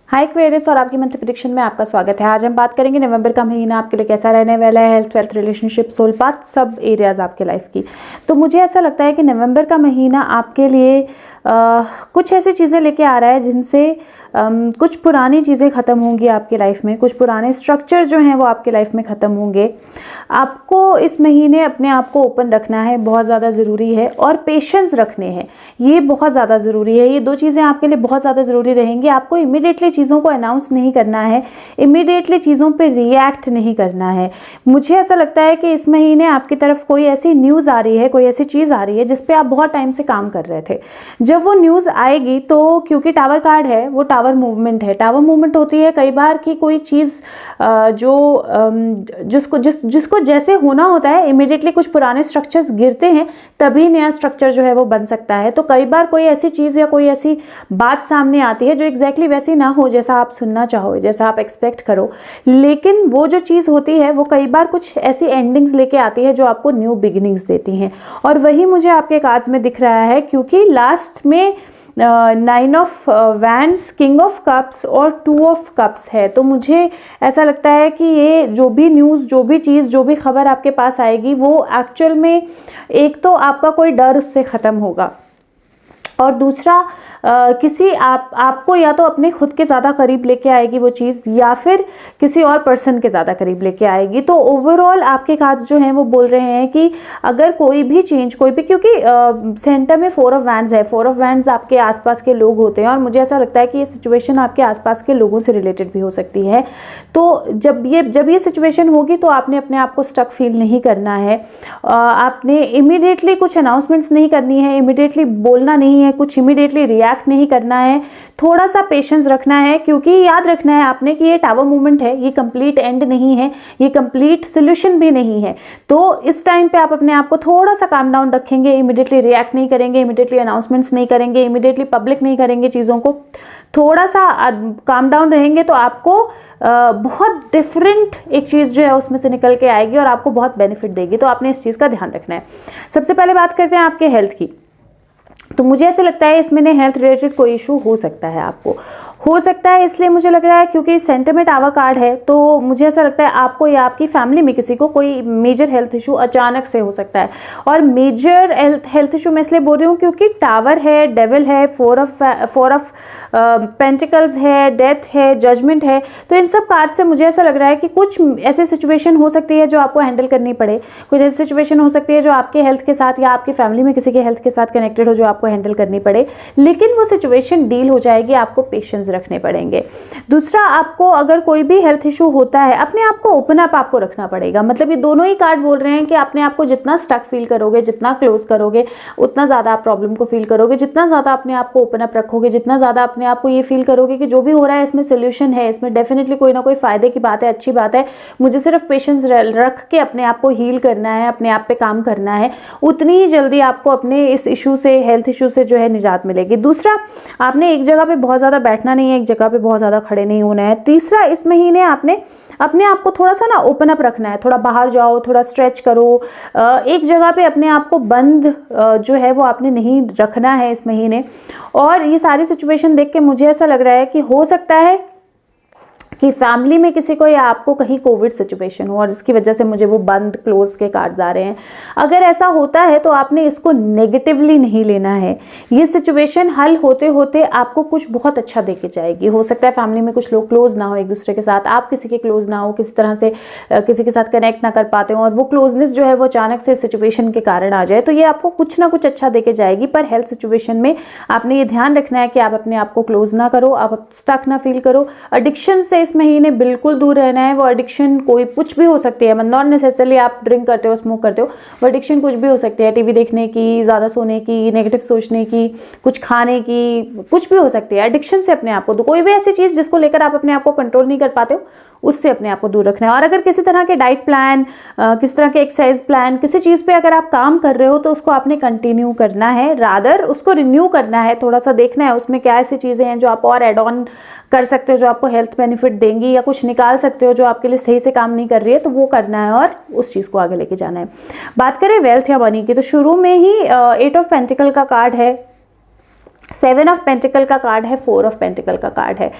हाय Aquarius और आपकी monthly prediction में आपका स्वागत है। आज हम बात करेंगे नवंबर का महीना आपके लिए कैसा रहने वाला है। Health, wealth, relationship, soul path, सब एरियाज आपके लाइफ की। तो मुझे ऐसा लगता है कि नवंबर का महीना आपके लिए कुछ ऐसी चीज़ें लेके आ रहा है जिनसे कुछ पुरानी चीज़ें ख़त्म होंगी आपकी लाइफ में, कुछ पुराने स्ट्रक्चर जो हैं वो आपके लाइफ में ख़त्म होंगे। आपको इस महीने अपने आप को ओपन रखना है, बहुत ज़्यादा ज़रूरी है, और पेशेंस रखने हैं, ये बहुत ज़्यादा ज़रूरी है। ये दो चीज़ें आपके लिए बहुत ज़्यादा ज़रूरी रहेंगी। आपको इमीडिएटली चीज़ों को अनाउंस नहीं करना है, इमीडिएटली चीज़ों पे रिएक्ट नहीं करना है। मुझे ऐसा लगता है कि इस महीने आपकी तरफ कोई ऐसी न्यूज़ आ रही है, कोई ऐसी चीज़ आ रही है जिस पे आप बहुत टाइम से काम कर रहे थे। जब वो न्यूज़ आएगी तो क्योंकि टावर कार्ड है, वो टावर मूवमेंट है। टावर मूवमेंट होती है कई बार कि कोई चीज़ जिसको जैसे होना होता है, इमीडिएटली कुछ पुराने स्ट्रक्चर्स गिरते हैं तभी नया स्ट्रक्चर जो है वो बन सकता है। तो कई बार कोई ऐसी चीज़ या कोई ऐसी बात सामने आती है जो एग्जैक्टली वैसी ना हो जैसा आप सुनना चाहो, जैसा आप एक्सपेक्ट करो, लेकिन वो जो चीज़ होती है वो कई बार कुछ ऐसी एंडिंग्स लेके आती है जो आपको न्यू बिगिनिंग्स देती हैं। और वही मुझे आपके कार्ड्स में दिख रहा है, क्योंकि लास्ट में 9 of wands, king of cups और 2 ऑफ कप्स है। तो मुझे ऐसा लगता है कि ये जो भी न्यूज़, जो भी चीज़, जो भी खबर आपके पास आएगी वो एक्चुअल में एक तो आपका कोई डर उससे ख़त्म होगा, और दूसरा किसी आपको या तो अपने खुद के ज़्यादा करीब लेके आएगी वो चीज़, या फिर किसी और पर्सन के ज़्यादा करीब लेके आएगी। तो ओवरऑल आपके कार्ड्स जो हैं वो बोल रहे हैं कि अगर कोई भी चेंज, कोई भी, क्योंकि सेंटर में 4 ऑफ वैंड्स है, 4 ऑफ वैंड्स आपके आसपास के लोग होते हैं, और मुझे ऐसा लगता है कि ये सिचुएशन आपके आसपास के लोगों से रिलेटेड भी हो सकती है। तो जब ये सिचुएशन होगी तो आपने अपने आप को स्टक फील नहीं करना है। आपने इमीडिएटली कुछ अनाउंसमेंट्स नहीं करनी है, इमीडिएटली बोलना नहीं है, कुछ इमीडिएटली रिएक्ट नहीं करना है, थोड़ा सा पेशेंस रखना है। क्योंकि याद रखना है आपने कि ये टावर मूवमेंट है, ये कंप्लीट एंड नहीं है, ये कंप्लीट सोल्यूशन भी नहीं है। तो इस टाइम पे आप अपने आप को थोड़ा सा काम डाउन रखेंगे, इमीडिएटली रिएक्ट नहीं करेंगे, इमीडिएटली अनाउंसमेंट्स नहीं करेंगे, इमीडिएटली पब्लिक नहीं करेंगे चीज़ों को, थोड़ा सा काम डाउन रहेंगे, तो आपको बहुत डिफरेंट एक चीज़ जो है उसमें से निकल के आएगी और आपको बहुत बेनिफिट देगी। तो आपने इस चीज़ का ध्यान रखना है। सबसे पहले बात करते हैं आपके हेल्थ की। तो मुझे ऐसे लगता है इसमें हेल्थ रिलेटेड कोई इशू हो सकता है, आपको हो सकता है, इसलिए मुझे लग रहा है क्योंकि सेंटर में टावर कार्ड है, तो मुझे ऐसा लगता है आपको या आपकी फैमिली में किसी को कोई मेजर हेल्थ इशू अचानक से हो सकता है। और मेजर हेल्थ इशू मैं इसलिए बोल रही हूँ क्योंकि टावर है, डेविल है, 4 ऑफ पेंटिकल्स है, डेथ है, जजमेंट है। तो इन सब कार्ड से मुझे ऐसा लग रहा है कि कुछ ऐसी सिचुएशन हो सकती है जो आपको हैंडल करनी पड़े, कुछ ऐसी सिचुएशन हो सकती है जो आपके हेल्थ के साथ या आपकी फैमिली में किसी के हेल्थ के साथ कनेक्टेड हो, जो आपको हैंडल करनी पड़े, लेकिन वो सिचुएशन डील हो जाएगी। आपको पेशेंस रखने पड़ेंगे। दूसरा, आपको अगर कोई भी हेल्थ इशू होता है, अपने आप को ओपन अप आपको रखना पड़ेगा। मतलब ये दोनों ही कार्ड बोल रहे हैं कि अपने आप को जितना स्टक फील करोगे, जितना क्लोज करोगे, उतना ज़्यादा आप प्रॉब्लम को फील करोगे। जितना ज़्यादा अपने आप को ओपन अप रखोगे, जितना ज़्यादा अपने आप को ये फील करोगे कि जो भी हो रहा है इसमें सोल्यूशन है, इसमें डेफिनेटली कोई ना कोई फायदे की बात है, अच्छी बात है, मुझे सिर्फ पेशेंस रख के अपने आप को हील करना है, अपने आप पे काम करना है, उतनी ही जल्दी आपको अपने इस इशू से, हेल्थ इशू से जो है निजात मिलेगी। दूसरा, आपने एक जगह पे बहुत ज़्यादा बैठना नहीं है, एक जगह पे बहुत ज़्यादा खड़े नहीं होना है। तीसरा, इस महीने आपने अपने आप को थोड़ा सा ओपन अप रखना है, थोड़ा बाहर जाओ, थोड़ा स्ट्रेच करो। एक जगह पे अपने आप को बंद जो है वो आपने नहीं रखना है इस महीने। और ये सारी सिचुएशन देख के मुझे ऐसा लग रहा है कि हो सकता है कि फैमिली में किसी को या आपको कहीं कोविड सिचुएशन हो और जिसकी वजह से मुझे वो बंद, क्लोज के कार्ड्स आ रहे हैं। अगर ऐसा होता है तो आपने इसको नेगेटिवली नहीं लेना है। ये सिचुएशन हल होते होते आपको कुछ बहुत अच्छा देके जाएगी। हो सकता है फैमिली में कुछ लोग क्लोज ना हो एक दूसरे के साथ, आप किसी के क्लोज ना हो, किसी तरह से किसी के साथ कनेक्ट ना कर पाते हो, और वो क्लोजनेस जो है वो अचानक से सिचुएशन के कारण आ जाए, तो ये आपको कुछ ना कुछ अच्छा देके जाएगी। पर हेल्थ सिचुएशन में आपने ये ध्यान रखना है कि आप अपने आप को क्लोज ना करो, आप स्टक ना फील करो। एडिक्शन से इस महीने बिल्कुल दूर रहना है। वो एडिक्शन कोई कुछ भी हो सकती है, नॉट नेसेसरली आप ड्रिंक करते हो, स्मोक करते हो, वो एडिक्शन कुछ भी हो सकती है। टीवी देखने की, ज़्यादा सोने की, नेगेटिव सोचने की, कुछ खाने की, कुछ भी हो सकती है। एडिक्शन से अपने आप को, तो कोई भी ऐसी चीज़ जिसको लेकर आप अपने आप को कंट्रोल नहीं कर पाते हो, उससे अपने आप को दूर रखना है। और अगर किसी तरह के डाइट प्लान, किसी तरह के एक्सरसाइज प्लान, किसी चीज़ पे अगर आप काम कर रहे हो तो उसको आपने कंटिन्यू करना है, रादर उसको रिन्यू करना है। थोड़ा सा देखना है उसमें क्या ऐसी चीज़ें हैं जो आप और एड ऑन कर सकते हो, जो आपको हेल्थ बेनिफिट देंगी, या कुछ निकाल सकते हो जो आपके लिए सही से काम नहीं कर रही है, तो वो करना है और उस चीज़ को आगे लेके जाना है। बात करें वेल्थ या मनी की, तो शुरू में ही 8 ऑफ पेंटिकल का कार्ड है, 7 ऑफ पेंटिकल का कार्ड है, 4 ऑफ पेंटिकल का कार्ड है।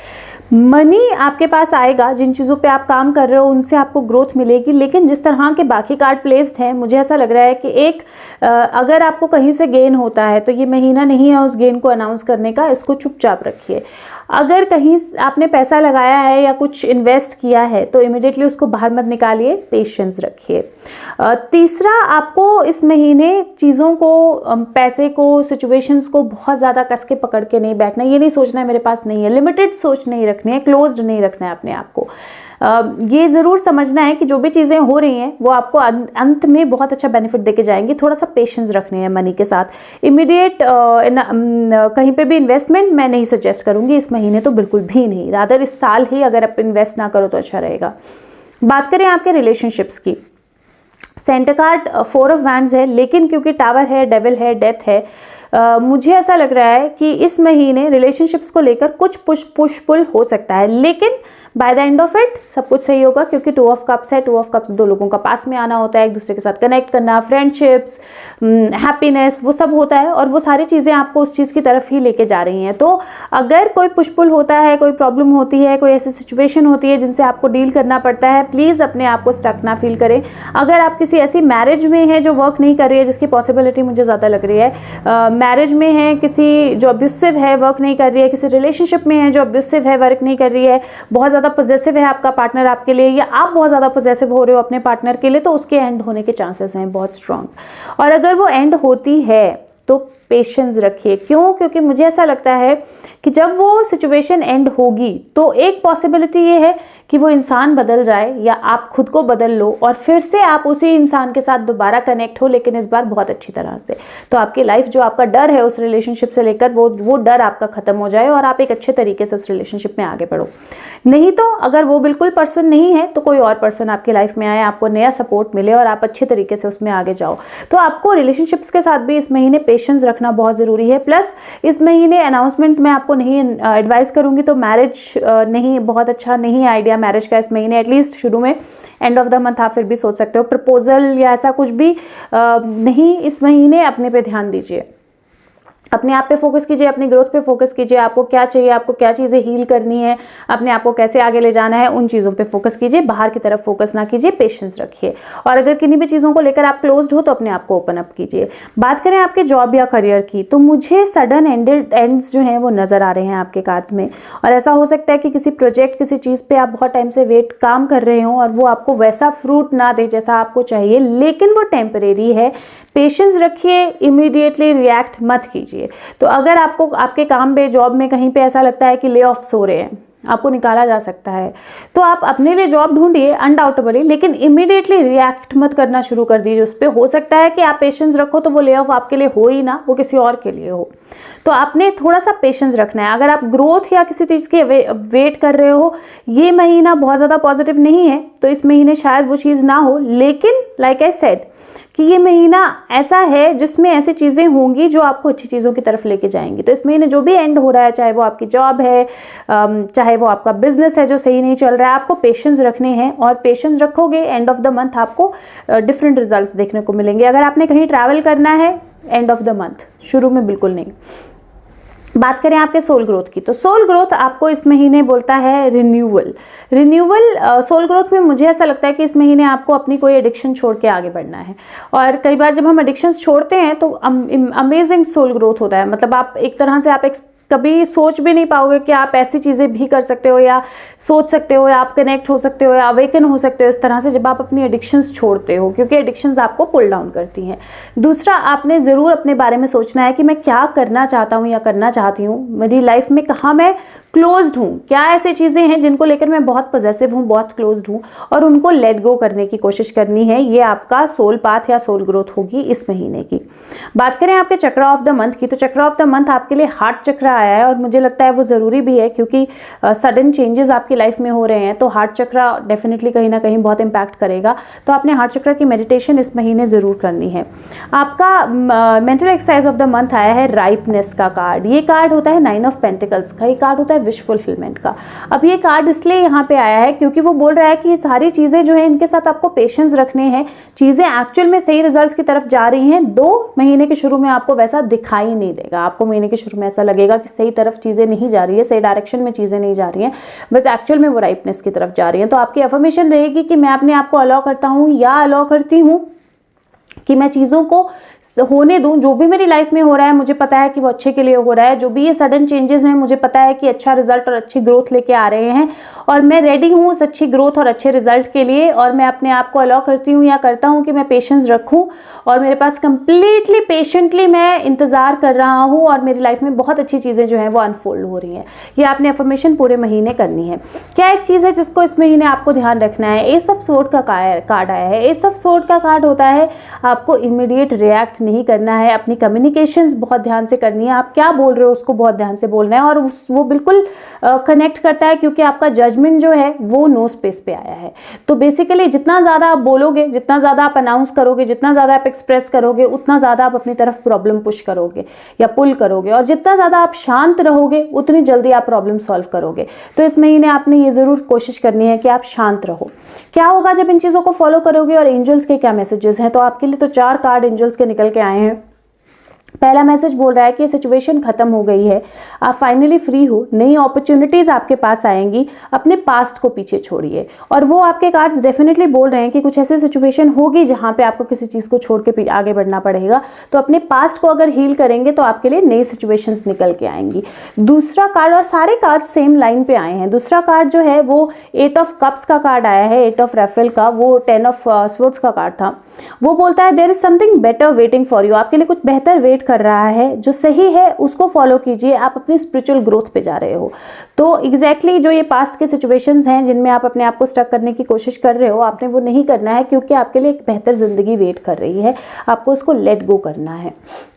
मनी आपके पास आएगा, जिन चीज़ों पे आप काम कर रहे हो उनसे आपको ग्रोथ मिलेगी, लेकिन जिस तरह के बाकी कार्ड प्लेस्ड हैं मुझे ऐसा लग रहा है कि अगर आपको कहीं से गेन होता है तो ये महीना नहीं है उस गेन को अनाउंस करने का, इसको चुपचाप रखिए। अगर कहीं आपने पैसा लगाया है या कुछ इन्वेस्ट किया है तो इमिडिएटली उसको बाहर मत निकालिए, पेशेंस रखिए। तीसरा, आपको इस महीने चीज़ों को, पैसे को, सिचुएशंस को बहुत ज़्यादा कस के पकड़ के नहीं बैठना, ये नहीं सोचना है मेरे पास नहीं है, लिमिटेड सोच नहीं रखनी है, क्लोज्ड नहीं रखना है अपने आप को। ये ज़रूर समझना है कि जो भी चीज़ें हो रही हैं वो आपको अंत में बहुत अच्छा बेनिफिट देके जाएंगी। थोड़ा सा पेशेंस रखने हैं मनी के साथ। इमीडिएट कहीं पे भी इन्वेस्टमेंट मैं नहीं सजेस्ट करूँगी इस महीने, तो बिल्कुल भी नहीं, रादर इस साल ही अगर आप इन्वेस्ट ना करो तो अच्छा रहेगा। बात करें आपके रिलेशनशिप्स की, सेंटर कार्ड 4 ऑफ वैंड्स है, लेकिन क्योंकि टावर है, डेविल है, डेथ है, मुझे ऐसा लग रहा है कि इस महीने रिलेशनशिप्स को लेकर कुछ पुश पुल हो सकता है, लेकिन by the end of it सब कुछ सही होगा, क्योंकि 2 ऑफ कप्स है। 2 ऑफ कप्स दो लोगों का पास में आना होता है, एक दूसरे के साथ कनेक्ट करना, फ्रेंडशिप्स, हैप्पीनेस, वो सब होता है, और वो सारी चीज़ें आपको उस चीज़ की तरफ ही लेके जा रही हैं। तो अगर कोई पुश पुल होता है, कोई प्रॉब्लम होती है, कोई ऐसी सिचुएशन होती है जिनसे आपको डील करना पड़ता है, प्लीज़ अपने आप को स्टक ना फील करें। अगर आप किसी ऐसी मैरिज में हैं जो वर्क नहीं कर रही है, जिसकी पॉसिबिलिटी मुझे ज़्यादा लग रही है, मैरिज में है, किसी जो अब्यूसिव है, वर्क नहीं कर रही है, किसी रिलेशनशिप में है जो अब्यूसिव है, वर्क नहीं कर रही है, बहुत ज़्यादा पॉजेसिव है आपका पार्टनर आपके लिए, या आप बहुत ज़्यादा पॉजेसिव हो रहे हो अपने पार्टनर के लिए, तो उसके एंड होने के चांसेस हैं बहुत स्ट्रांग। और अगर वो एंड होती है तो पेशेंस रखिए। क्यों? क्योंकि मुझे ऐसा लगता है कि जब वो सिचुएशन एंड होगी तो एक पॉसिबिलिटी ये है कि वो इंसान बदल जाए या आप खुद को बदल लो और फिर से आप उसी इंसान के साथ दोबारा कनेक्ट हो, लेकिन इस बार बहुत अच्छी तरह से। तो आपकी लाइफ जो आपका डर है उस रिलेशनशिप से लेकर, वो डर आपका खत्म हो जाए और आप एक अच्छे तरीके से उस रिलेशनशिप में आगे बढ़ो। नहीं तो अगर वो बिल्कुल पर्सन नहीं है तो कोई और पर्सन आपकी लाइफ में आए, आपको नया सपोर्ट मिले और आप अच्छे तरीके से उसमें आगे जाओ। तो आपको रिलेशनशिप्स के साथ भी इस महीने पेशेंस रखना बहुत ज़रूरी है। प्लस इस महीने अनाउंसमेंट मैं आपको नहीं एडवाइस करूंगी, तो मैरिज नहीं, बहुत अच्छा नहीं आइडिया मैरिज का इस महीने, एटलीस्ट शुरू में। एंड ऑफ द मंथ आप फिर भी सोच सकते हो, प्रपोजल या ऐसा कुछ भी नहीं इस महीने। अपने पे ध्यान दीजिए, अपने आप पे फोकस कीजिए, अपनी ग्रोथ पे फोकस कीजिए। आपको क्या चाहिए, आपको क्या चीज़ें हील करनी है, अपने आप को कैसे आगे ले जाना है, उन चीज़ों पे फोकस कीजिए, बाहर की तरफ फोकस ना कीजिए, पेशेंस रखिए। और अगर किन्हीं भी चीज़ों को लेकर आप क्लोज्ड हो तो अपने आप को ओपन अप कीजिए। बात करें आपके जॉब या करियर की, तो मुझे सडन एंड्स जो हैं वो नज़र आ रहे हैं आपके कार्ड्स में। और ऐसा हो सकता है कि किसी प्रोजेक्ट, किसी चीज़ पर आप बहुत टाइम से काम कर रहे हो और वो आपको वैसा फ्रूट ना दे जैसा आपको चाहिए, लेकिन वो टेम्परेरी है। पेशेंस रखिए, इमीडिएटली रिएक्ट मत कीजिए। तो अगर आपको आपके काम पे, जॉब में कहीं पे ऐसा लगता है कि ले ऑफ्स हो रहे हैं, आपको निकाला जा सकता है, तो आप अपने लिए जॉब ढूंढिए अनडाउटेबली, लेकिन इमीडिएटली रिएक्ट मत करना शुरू कर दीजिए उस पर। हो सकता है कि आप पेशेंस रखो तो वो ले ऑफ आपके लिए हो ही ना, वो किसी और के लिए हो। तो आपने थोड़ा सा पेशेंस रखना है। अगर आप ग्रोथ या किसी चीज़ के वेट कर रहे हो, ये महीना बहुत ज़्यादा पॉजिटिव नहीं है, तो इस महीने शायद वो चीज़ ना हो। लेकिन लाइक आई सेड कि ये महीना ऐसा है जिसमें ऐसी चीज़ें होंगी जो आपको अच्छी चीज़ों की तरफ लेके जाएंगी। तो इस महीने जो भी एंड हो रहा है, चाहे वो आपकी जॉब है, चाहे वो आपका बिजनेस है जो सही नहीं चल रहा है, आपको पेशेंस रखने हैं। और पेशेंस रखोगे, एंड ऑफ द मंथ आपको डिफरेंट रिजल्ट्स देखने को मिलेंगे। अगर आपने कहीं ट्रैवल करना है, एंड ऑफ द मंथ, शुरू में बिल्कुल नहीं। बात करें आपके सोल ग्रोथ की, तो सोल ग्रोथ आपको इस महीने बोलता है रिन्यूअल। सोल ग्रोथ में मुझे ऐसा लगता है कि इस महीने आपको अपनी कोई एडिक्शन छोड़ के आगे बढ़ना है। और कई बार जब हम एडिक्शंस छोड़ते हैं तो अमेजिंग सोल ग्रोथ होता है। मतलब आप एक तरह से आप कभी सोच भी नहीं पाओगे कि आप ऐसी चीज़ें भी कर सकते हो, या सोच सकते हो, या आप कनेक्ट हो सकते हो, या अवेकन हो सकते हो इस तरह से, जब आप अपनी एडिक्शंस छोड़ते हो, क्योंकि एडिक्शंस आपको पुल डाउन करती हैं। दूसरा, आपने ज़रूर अपने बारे में सोचना है कि मैं क्या करना चाहता हूँ या करना चाहती हूँ, मेरी लाइफ में कहाँ मैं क्लोज्ड हूँ, क्या ऐसी चीज़ें हैं जिनको लेकर मैं बहुत पॉजेसिव हूँ, बहुत क्लोज्ड हूँ, और उनको लेट गो करने की कोशिश करनी है। ये आपका सोल पाथ या सोल ग्रोथ होगी इस महीने की। बात करें आपके चक्रा ऑफ द मंथ की, तो चक्रा ऑफ द मंथ आपके लिए हार्ट चक्रा आया है, और मुझे लगता है वो ज़रूरी भी है, क्योंकि सडन चेंजेस आपकी लाइफ में हो रहे हैं। तो हार्ट चक्रा डेफिनेटली कहीं ना कहीं बहुत इंपैक्ट करेगा। तो आपने हार्ट चक्रा की मेडिटेशन इस महीने ज़रूर करनी है। आपका mental exercise of the month आया है राइपनेस का कार्ड। ये कार्ड होता है 9 ऑफ पेंटिकल्स का। ये कार्ड होता है विश फुलफिलमेंट का। अब ये कार्ड इसलिए यहाँ पे आया है क्योंकि वो बोल रहा है कि सारी चीज़ें जो है इनके साथ आपको पेशेंस रखने हैं, चीज़ें एक्चुअल में सही रिजल्ट्स की तरफ जा रही हैं। 2 महीने के शुरू में आपको वैसा दिखाई नहीं देगा, आपको महीने के शुरू में ऐसा लगेगा कि सही तरफ चीज़ें नहीं जा रही है, सही डायरेक्शन में चीज़ें नहीं जा रही हैं, बस एक्चुअल में वो राइटनेस की तरफ जा रही है। तो आपकी अफर्मेशन रहेगी कि मैं अपने आप को अलाउ करता हूँ या अलाउ करती हूँ कि मैं चीज़ों को होने दूं। जो भी मेरी लाइफ में हो रहा है मुझे पता है कि वो अच्छे के लिए हो रहा है, जो भी ये सडन चेंजेस हैं मुझे पता है कि अच्छा रिजल्ट और अच्छी ग्रोथ लेके आ रहे हैं और मैं रेडी हूँ उस अच्छी ग्रोथ और अच्छे रिजल्ट के लिए। और मैं अपने आप को अलाउ करती हूँ या करता हूँ कि मैं पेशेंस रखूँ और मेरे पास कंप्लीटली पेशेंटली मैं इंतज़ार कर रहा हूँ और मेरी लाइफ में बहुत अच्छी चीज़ें जो हैं वो अनफोल्ड हो रही हैं। ये आपने अफर्मेशन पूरे महीने करनी है। क्या एक चीज़ है जिसको इस महीने आपको ध्यान रखना है, एस ऑफ सोर्ड का कार्ड आया है। एस ऑफ सोर्ड का कार्ड होता है आपको इमीडिएट रिएक्ट नहीं करना है, अपनी कम्युनिकेशंस बहुत ध्यान से करनी है, आप क्या बोल रहे हो उसको बहुत ध्यान से बोलना है और वो बिल्कुल कनेक्ट करता है क्योंकि आपका जजमेंट जो है वो नो स्पेस पे आया है। तो बेसिकली जितना ज़्यादा आप बोलोगे, जितना ज़्यादा आप अनाउंस करोगे, जितना ज़्यादा आप एक्सप्रेस करोगे, उतना ज़्यादा आप अपनी तरफ प्रॉब्लम पुश करोगे या पुल करोगे और जितना ज़्यादा आप शांत रहोगे उतनी जल्दी आप प्रॉब्लम सॉल्व करोगे। तो इस महीने आपने ये ज़रूर कोशिश करनी है कि आप शांत रहो। क्या होगा जब इन चीज़ों को फॉलो करोगे और एंजल्स के क्या मैसेजेस हैं, तो आपके लिए तो 4 कार्ड एंजल्स के निकल के आए हैं। पहला मैसेज बोल रहा है कि सिचुएशन खत्म हो गई है, आप फाइनली फ्री हो, नई अपॉर्चुनिटीज आपके पास आएंगी, अपने पास्ट को पीछे छोड़िए। और वो आपके कार्ड्स डेफिनेटली बोल रहे हैं कि कुछ ऐसी सिचुएशन होगी जहां पे आपको किसी चीज को छोड़ के आगे बढ़ना पड़ेगा, तो अपने पास्ट को अगर हील करेंगे तो आपके लिए नई सिचुएशंस निकल के आएंगी। दूसरा कार्ड, और सारे कार्ड सेम लाइन पे आए हैं, दूसरा कार्ड जो है वो 8 ऑफ कप्स का कार्ड आया है, 8 ऑफ रेफल का, वो 10 ऑफ स्वॉर्ड्स का कार्ड था। वो बोलता है there is something better waiting for you, आपके लिए कुछ बेहतर वेट कर रहा है, जो सही है उसको फॉलो कीजिए, आप अपनी स्पिरिचुअल ग्रोथ पे जा रहे हो। तो एग्जैक्टली जो ये पास्ट के सिचुएशंस हैं जिनमें आप अपने आप को स्टक करने की कोशिश कर रहे हो, आपने वो नहीं करना है क्योंकि आपके लिए एक बेहतर जिंदगी वेट कर रही है, आपको उसको लेट गो करना है।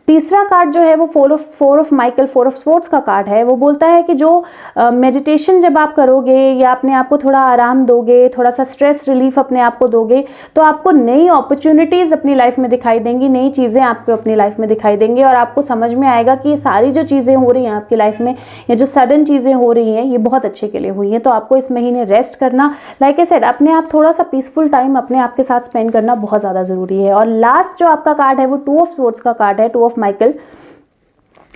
तीसरा कार्ड जो है वो 4 ऑफ माइकल, 4 ऑफ स्वॉर्ड्स का कार्ड है। वो बोलता है कि जो मेडिटेशन जब आप करोगे या अपने आप को थोड़ा आराम दोगे, थोड़ा सा स्ट्रेस रिलीफ अपने आप को दोगे, तो आपको नई अपॉर्चुनिटीज अपनी लाइफ में दिखाई देंगी, नई चीज़ें आपको अपनी लाइफ में दिखाई देंगी और आपको समझ में आएगा कि ये सारी जो चीज़ें हो रही हैं आपकी लाइफ में, या जो सडन चीज़ें हो रही हैं, ये बहुत अच्छे के लिए हुई हैं। तो आपको इस महीने रेस्ट करना, लाइक आई सेड, अपने आप थोड़ा सा पीसफुल टाइम अपने आप के साथ स्पेंड करना बहुत ज़्यादा ज़रूरी है। और लास्ट जो आपका कार्ड है वो 2 ऑफ स्वॉर्ड्स का कार्ड है, 2 ऑफ माइकल।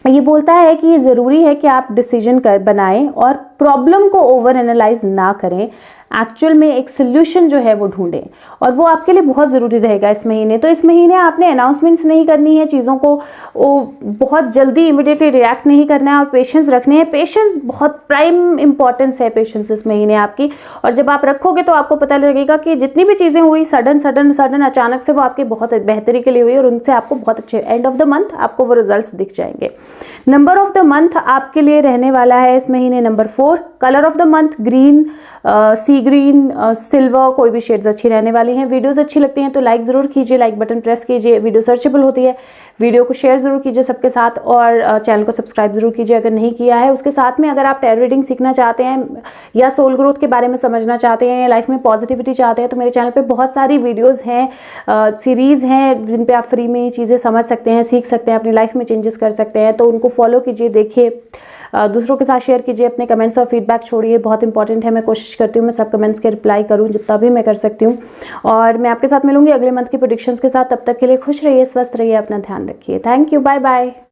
ये बोलता है कि ये ज़रूरी है कि आप डिसीजन बनाएं और प्रॉब्लम को ओवर एनालाइज ना करें, एक्चुअल में एक सोल्यूशन जो है वो ढूंढें, और वो आपके लिए बहुत ज़रूरी रहेगा इस महीने। तो इस महीने आपने अनाउंसमेंट्स नहीं करनी है, चीज़ों को बहुत जल्दी इमीडिएटली रिएक्ट नहीं करना है और पेशेंस रखने हैं। पेशेंस बहुत प्राइम इंपॉर्टेंस है, पेशेंस इस महीने आपकी। और जब आप रखोगे तो आपको पता लगेगा कि जितनी भी चीज़ें हुई सडन अचानक से, वो आपकी बहुत बेहतरी के लिए हुई और उनसे आपको बहुत अच्छे एंड ऑफ द मंथ आपको वो रिजल्ट्स दिख जाएंगे। नंबर ऑफ द मंथ आपके लिए रहने वाला है इस महीने number 4। Colour of the month green, sea green, silver, कोई भी शेड्स अच्छी रहने वाली हैं। वीडियोस अच्छी लगती हैं तो लाइक ज़रूर कीजिए, लाइक बटन प्रेस कीजिए। वीडियो सर्चेबल होती है, वीडियो को शेयर ज़रूर कीजिए सबके साथ और चैनल को सब्सक्राइब ज़रूर कीजिए अगर नहीं किया है। उसके साथ में अगर आप टैरो रीडिंग सीखना चाहते हैं या सोल ग्रोथ के बारे में समझना चाहते हैं या लाइफ में पॉजिटिविटी चाहते हैं, तो मेरे चैनल पे बहुत सारी वीडियोज़ हैं, सीरीज़ हैं जिन पे आप फ्री में चीज़ें समझ सकते हैं, सीख सकते हैं, अपनी लाइफ में चेंजेस कर सकते हैं। तो उनको फॉलो कीजिए, देखिए, दूसरों के साथ शेयर कीजिए, अपने कमेंट्स और फीडबैक छोड़िए, बहुत इंपॉर्टेंट है। मैं कोशिश करती हूँ मैं सब कमेंट्स के रिप्लाई करूँ जितना भी मैं कर सकती हूँ। और मैं आपके साथ मिलूंगी अगले मंथ की प्रेडिक्शंस के साथ। तब तक के लिए खुश रहिए, स्वस्थ रहिए, अपना ध्यान रखिए। Thank you, bye bye.